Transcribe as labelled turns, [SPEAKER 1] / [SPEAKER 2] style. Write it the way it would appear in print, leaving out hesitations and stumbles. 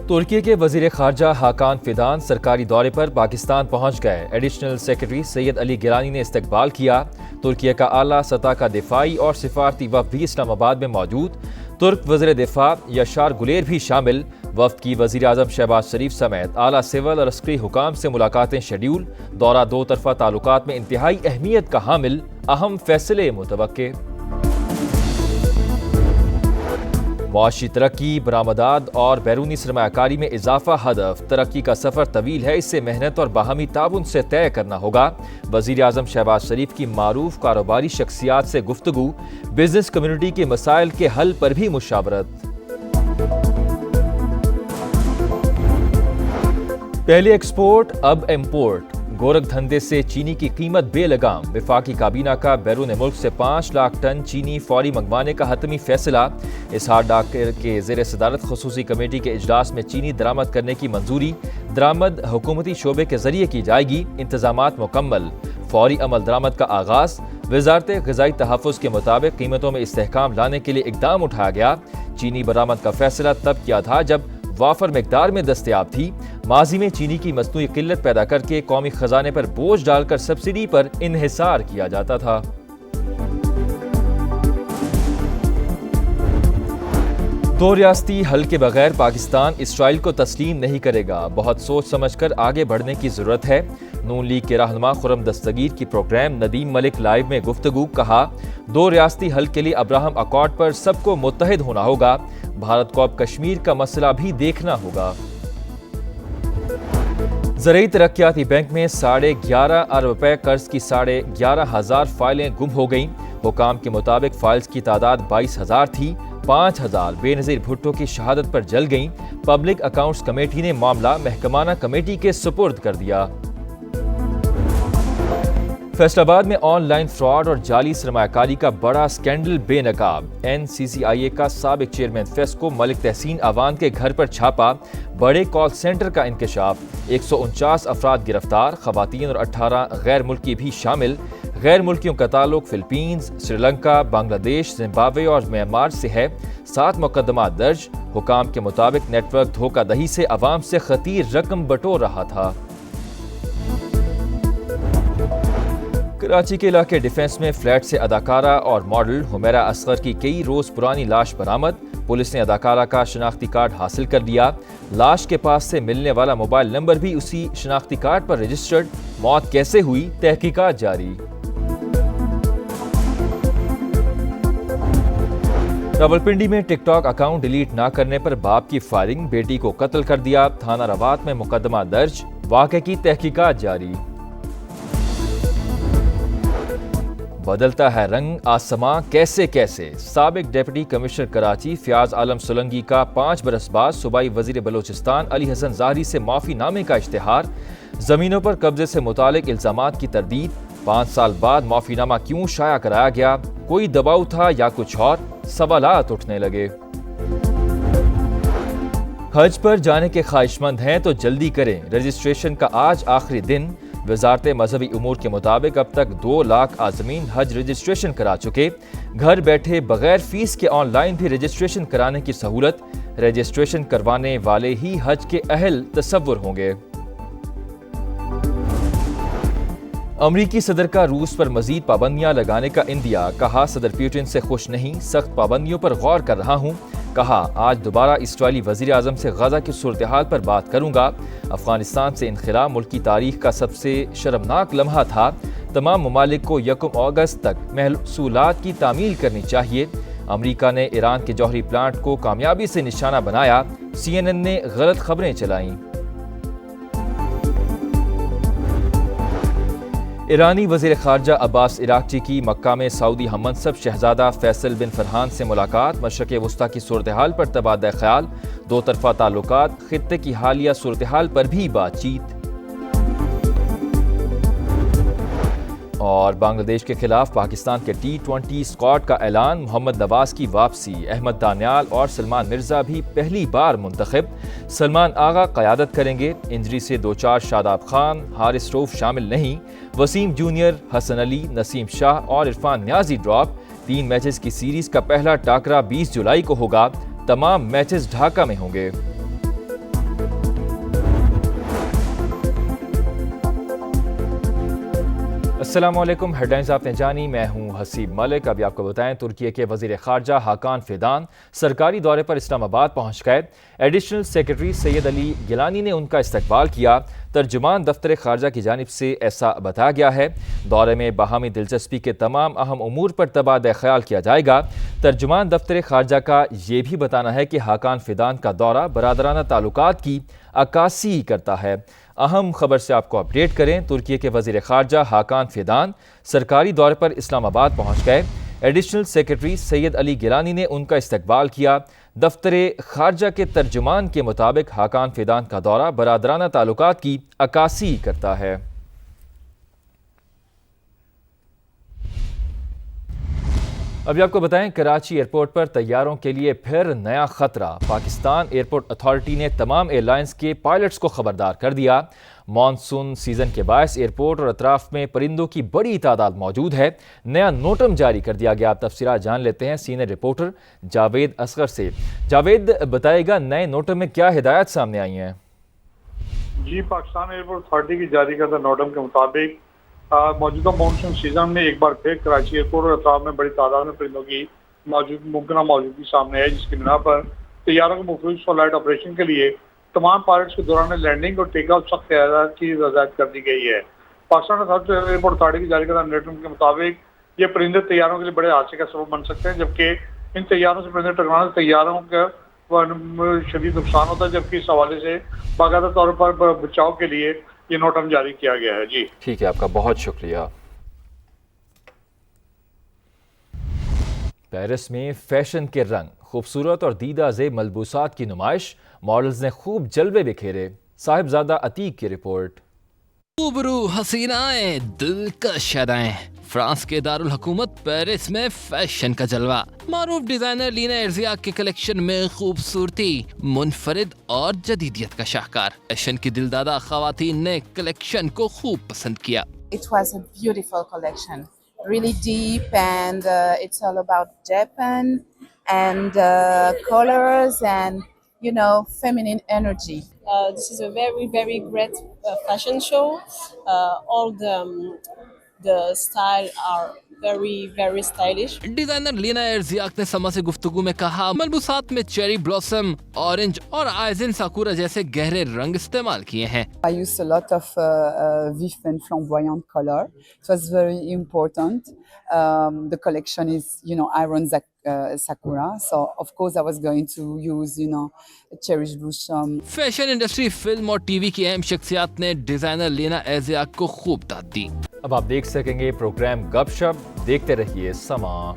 [SPEAKER 1] ترکی کے وزیر خارجہ حاکان فیدان سرکاری دورے پر پاکستان پہنچ گئے۔ ایڈیشنل سیکرٹری سید علی گیلانی نے استقبال کیا۔ ترکی کا اعلیٰ سطح کا دفاعی اور سفارتی وفد بھی اسلام آباد میں موجود۔ ترک وزیر دفاع یاشار گلیر بھی شامل۔ وفد کی وزیر اعظم شہباز شریف سمیت اعلیٰ سول اور عسکری حکام سے ملاقاتیں شیڈیول۔ دورہ دو طرفہ تعلقات میں انتہائی اہمیت کا حامل، اہم فیصلے متوقع۔ معاشی ترقی، برآمدات اور بیرونی سرمایہ کاری میں اضافہ ہدف۔ ترقی کا سفر طویل ہے، اسے محنت اور باہمی تعاون سے طے کرنا ہوگا۔ وزیر اعظم شہباز شریف کی معروف کاروباری شخصیات سے گفتگو۔ بزنس کمیونٹی کے مسائل کے حل پر بھی مشاورت۔ پہلے ایکسپورٹ اب امپورٹ۔ گورکھ دھندے سے چینی کی قیمت بے لگام۔ وفاقی کابینہ کا بیرون ملک سے 5 لاکھ ٹن چینی فوری منگوانے کا حتمی فیصلہ۔ اسحاق ڈاکر کے زیر صدارت خصوصی کمیٹی کے اجلاس میں چینی درآمد کرنے کی منظوری۔ درآمد حکومتی شعبے کے ذریعے کی جائے گی۔ انتظامات مکمل۔ فوری عمل درآمد کا آغاز۔ وزارت غذائی تحفظ کے مطابق قیمتوں میں استحکام لانے کے لیے اقدام اٹھایا گیا۔ چینی برآمد کا فیصلہ تب کیا تھا جب وافر مقدار میں دستیاب تھی۔ ماضی میں چینی کی مصنوعی قلت پیدا کر کے قومی خزانے پر بوجھ ڈال کر سبسڈی پر انحصار کیا جاتا تھا۔ دو ریاستی حل کے بغیر پاکستان اسرائیل کو تسلیم نہیں کرے گا۔ بہت سوچ سمجھ کر آگے بڑھنے کی ضرورت ہے۔ نون لیگ کے رہنما خرم دستگیر کی پروگرام ندیم ملک لائیو میں گفتگو۔ کہا، دو ریاستی حل کے لیے ابراہم اکارڈ پر سب کو متحد ہونا ہوگا۔ بھارت کو اب کشمیر کا مسئلہ بھی دیکھنا ہوگا۔ زرعی ترقیاتی بینک میں 11.5 ارب روپے قرض کی 11,500 فائلیں گم ہو گئیں۔ حکام کے مطابق فائلز کی تعداد 22,000 تھی۔ 5,000 بے نظیر بھٹو کی شہادت پر جل گئیں۔ پبلک اکاؤنٹس کمیٹی نے معاملہ محکمانہ کمیٹی کے سپرد کر دیا۔ فیصل آباد میں آن لائن فراڈ اور جعلی سرمایہ کاری کا بڑا سکینڈل بے نقاب۔ NCCIA کا سابق چیئرمین فیسکو ملک تحسین اوان کے گھر پر چھاپا۔ بڑے کال سینٹر کا انکشاف۔ 149 افراد گرفتار، خواتین اور 18 غیر ملکی بھی شامل۔ غیر ملکیوں کا تعلق فلپینز، سری لنکا، بنگلہ دیش، زمبابوے اور میانمار سے ہے۔ 7 مقدمات درج۔ حکام کے مطابق نیٹ ورک دھوکہ دہی سے عوام سے خطیر رقم بٹور رہا تھا۔ کراچی کے علاقے ڈیفنس میں فلیٹ سے اداکارہ اور ماڈل حمیرہ اصغر کی کئی روز پرانی لاش برآمد۔ پولیس نے اداکارہ کا شناختی کارڈ حاصل کر لیا۔ لاش کے پاس سے ملنے والا موبائل نمبر بھی اسی شناختی کارڈ پر رجسٹرڈ۔ موت کیسے ہوئی، تحقیقات جاری۔ راولپنڈی میں ٹک ٹاک اکاؤنٹ ڈیلیٹ نہ کرنے پر باپ کی فائرنگ، بیٹی کو قتل کر دیا۔ تھانہ روات میں مقدمہ درج، واقعے کی تحقیقات جاری۔ بدلتا ہے رنگ آسماں کیسے کیسے۔ سابق ڈپٹی کمشنر کراچی فیاض عالم سولنگی کا 5 برس بعد صوبائی وزیر بلوچستان علی حسن ظاہری سے معافی نامے کا اشتہار۔ زمینوں پر قبضے سے متعلق الزامات کی تردید۔ 5 سال بعد معافی نامہ کیوں شائع کرایا گیا؟ کوئی دباؤ تھا یا کچھ اور؟ سوالات اٹھنے لگے۔ حج پر جانے کے خواہش مند ہیں تو جلدی کریں، رجسٹریشن کا آج آخری دن۔ وزارت مذہبی امور کے مطابق اب تک 2 لاکھ عازمین حج رجسٹریشن کرا چکے۔ گھر بیٹھے بغیر فیس کے آن لائن بھی رجسٹریشن کرانے کی سہولت۔ رجسٹریشن کروانے والے ہی حج کے اہل تصور ہوں گے۔ امریکی صدر کا روس پر مزید پابندیاں لگانے کا اندیا۔ کہا، صدر پیوٹن سے خوش نہیں، سخت پابندیوں پر غور کر رہا ہوں۔ کہا، آج دوبارہ اسرائیلی وزیر اعظم سے غزہ کی صورتحال پر بات کروں گا۔ افغانستان سے انخلا ملک کی تاریخ کا سب سے شرمناک لمحہ تھا۔ تمام ممالک کو 1 اگست تک محصولات کی تعمیل کرنی چاہیے۔ امریکہ نے ایران کے جوہری پلانٹ کو کامیابی سے نشانہ بنایا۔ CNN نے غلط خبریں چلائیں۔ ایرانی وزیر خارجہ عباس عراقچی کی مکہ میں سعودی ہم منصب شہزادہ فیصل بن فرحان سے ملاقات۔ مشرق وسطیٰ کی صورتحال پر تبادلہ خیال۔ دو طرفہ تعلقات، خطے کی حالیہ صورتحال پر بھی بات چیت۔ اور بنگلہ دیش کے خلاف پاکستان کے T20 اسکواڈ کا اعلان۔ محمد نواز کی واپسی، احمد دانیال اور سلمان مرزا بھی پہلی بار منتخب۔ سلمان آغا قیادت کریں گے۔ انجری سے دوچار شاداب خان، حارث روف شامل نہیں۔ وسیم جونیئر، حسن علی، نسیم شاہ اور عرفان نیازی ڈراپ۔ 3 میچز کی سیریز کا پہلا ٹاکرا 20 جولائی کو ہوگا۔ تمام میچز ڈھاکہ میں ہوں گے۔ السلام علیکم، ہیڈلائنز آپ نے جانی، میں ہوں حسیب ملک۔ ابھی آپ کو بتائیں ترکی کے وزیر خارجہ حاکان فیدان سرکاری دورے پر اسلام آباد پہنچ گئے۔ ایڈیشنل سیکرٹری سید علی گیلانی نے ان کا استقبال کیا۔ ترجمان دفتر خارجہ کی جانب سے ایسا بتایا گیا ہے۔ دورے میں باہمی دلچسپی کے تمام اہم امور پر تبادلہ خیال کیا جائے گا۔ ترجمان دفتر خارجہ کا یہ بھی بتانا ہے کہ حاکان فیدان کا دورہ برادرانہ تعلقات کی عکاسی کرتا ہے۔ اہم خبر سے آپ کو اپڈیٹ کریں، ترکی کے وزیر خارجہ حاکان فیدان سرکاری دورے پر اسلام آباد پہنچ گئے۔ ایڈیشنل سیکرٹری سید علی گیلانی نے ان کا استقبال کیا۔ دفتر خارجہ کے ترجمان کے مطابق حاکان فیدان کا دورہ برادرانہ تعلقات کی عکاسی کرتا ہے۔ ابھی آپ کو بتائیں کراچی ایئرپورٹ پر طیاروں کے لیے پھر نیا خطرہ۔ پاکستان ایئرپورٹ اتھارٹی نے تمام ایئر لائنز کے پائلٹس کو خبردار کر دیا۔ مانسون سیزن کے باعث ایئرپورٹ اور اطراف میں پرندوں کی بڑی تعداد موجود ہے۔ نیا نوٹم جاری کر دیا گیا۔ آپ تفصیلات جان لیتے ہیں سینئر رپورٹر جاوید اصغر سے۔ جاوید بتائے گا نئے نوٹم میں کیا ہدایات سامنے آئی ہیں؟
[SPEAKER 2] جی، پاکستان ایئرپورٹ اتھارٹی کی جاری کردہ نوٹم کے مطابق موجودہ مانسون سیزن میں ایک بار پھر کراچی ایئرپورٹ اور اطراف میں بڑی تعداد میں پرندوں کی ممکنہ موجودگی سامنے ہے، جس کی بنا پر طیاروں کے مخصوص فلائٹ آپریشن کے لیے تمام پائلٹس کے دوران لینڈنگ اور ٹیک آف سخت ہدایات کی ہدایت کر دی گئی ہے۔ پاکستان ایئرپورٹ اتھارٹی کی جاری کردہ نوٹم کے مطابق یہ پرندے طیاروں کے لیے بڑے حادثے کا سبب بن سکتے ہیں، جبکہ ان طیاروں سے پرندے ٹکرانے سے طیاروں کا شدید نقصان ہوتا ہے، جبکہ اس حوالے سے باقاعدہ طور پر بچاؤ کے لیے یہ نوٹم جاری کیا گیا ہے۔ جی
[SPEAKER 1] ٹھیک ہے، آپ کا بہت شکریہ۔ پیرس میں فیشن کے رنگ، خوبصورت اور دیدہ زیب ملبوسات کی نمائش، ماڈلز نے خوب جلوے بکھیرے۔ صاحبزادہ عتیق کی رپورٹ۔
[SPEAKER 3] روبرو حسینائیں، دلکش ادائیں، فرانس کے دارالحکومت پیرس میں فیشن کا جلوہ۔ معروف ڈیزائنر لینا ارزیاک کے کلیکشن میں خوبصورتی، منفرد اور جدیدیت کا شاہکار۔ فیشن کی دلدادہ خواتین نے کلیکشن کو خوب پسند کیا۔
[SPEAKER 4] It was a beautiful collection, really deep, and it's all about Japan and colors and, you know, feminine energy.
[SPEAKER 5] This is a very, very great fashion show. All the style are very, very stylish.
[SPEAKER 3] Designer لینا ارزیاک نے سما سے گفتگو میں کہا ملبوسات میں cherry blossom, orange اور آئزن ساکورا جیسے گہرے رنگ استعمال کیے ہیں۔
[SPEAKER 6] I used a lot of vif and flamboyant color. It was very important. The collection is, iron sakura. So of course I was going to use, cherish blossom.
[SPEAKER 3] Fashion industry, film اور T V کی اہم شخصیات نے designer لینا ارزیاک کو خوب داد دی۔
[SPEAKER 1] اب آپ دیکھ سکیں گے پروگرام گپ شپ، دیکھتے رہیے سما۔